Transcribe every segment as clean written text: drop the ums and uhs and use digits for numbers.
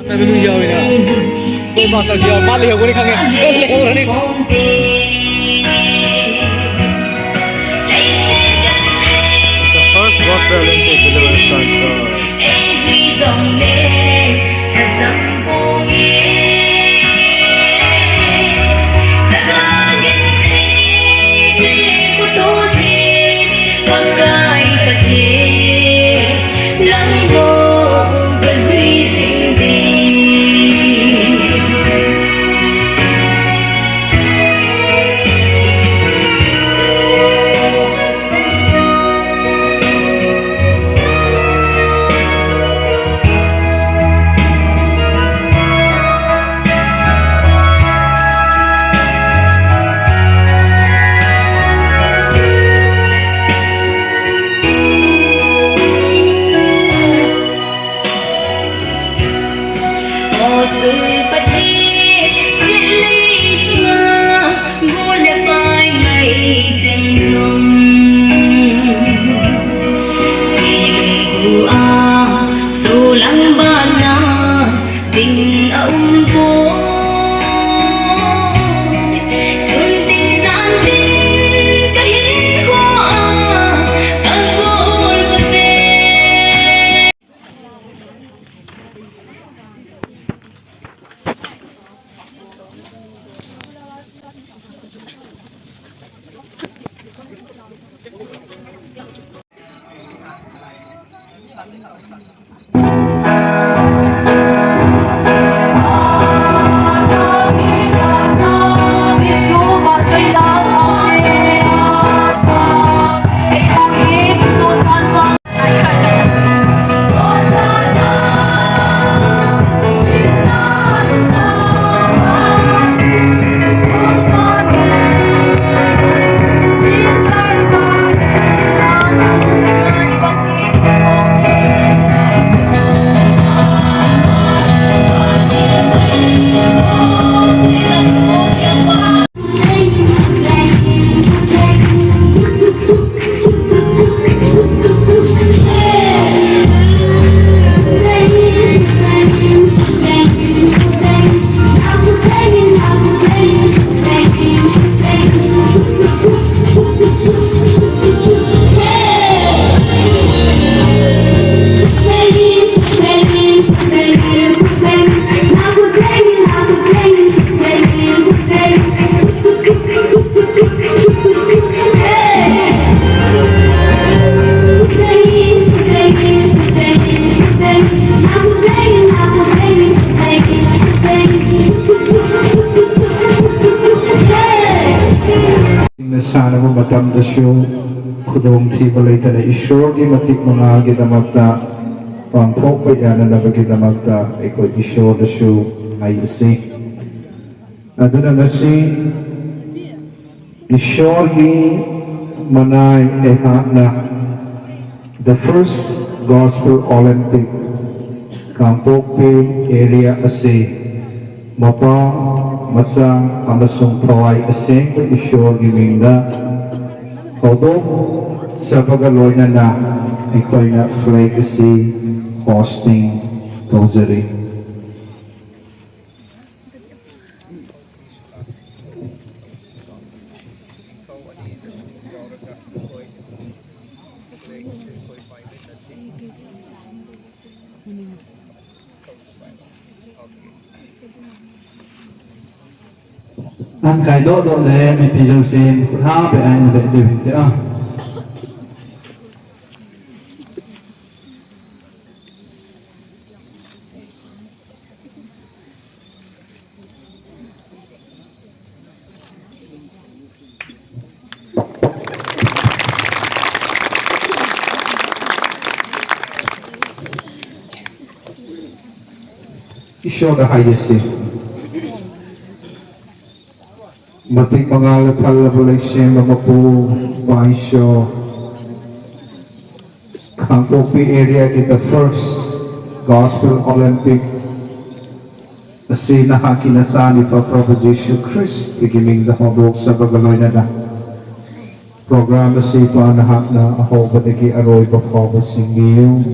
Sabi nung yaw na. Kung masak siya, mali ako ni kanya. Leho rin. It's the first gospel Olympic deliverance concert. Sana mo matamdas yung kudong tibalay na isyor di matik mga ginamagda pangkopay na nabaginamakta ikaw isyor na siyo ay isik ano na nasi isyor di manay na the first gospel Olympic Kampope area asi mapa masang amasong taway asing ko isyor giminda although sa pagaloy na ikaw na flag asi hoisting tozeri anh cái độ độ lệ mình thì dầu xin tháo về anh về điều thế à isyo na hayasi matik mga latal na bulay siya mamapu maisyo Kampope area in the first Gospel Olympic kasi nakakinasani pa Proposition Christ tigiming dahobok sa bagaloy na programa si panahak na ako batiki aroy pa ko singiyo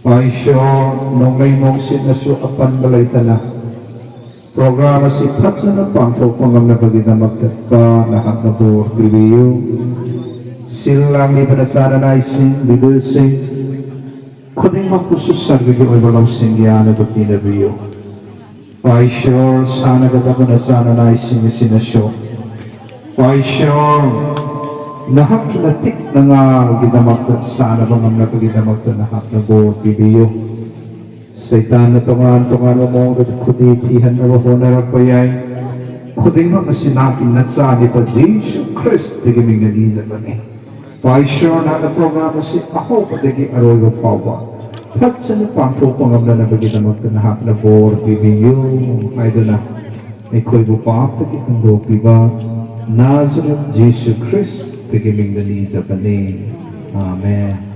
Paisyo, nung may mong sinasu apan balay tala. Programa si Patsa na pangto pangam na bagina magtagpa na haknabor piliyo. Silang ibanasana na isin, bibulsing. Kuding makususar bigyo ay walang singyana do pinabiyo. Paisyo, sana gadabanasana na isin isinasyo. Paisyo, nahakilatik na nga ginamagtan sana bang ang napaginamagtan na haknabor piliyo. Saitan na tungan mo at kuditihan na wako na rapayay. Kuding mga sinakin na sa ni pa Jesus Christ di kaming naliza kami. Paisyo na programa si ako patagi aroy ko pawa. Pat sa nipang pupang amla na bagay na magtanahak na bor bibiyo. Ay doon na. May koy bupa patagi kang dopi ba. Nazareth Jesus Christ di kaming naliza kami. Amen.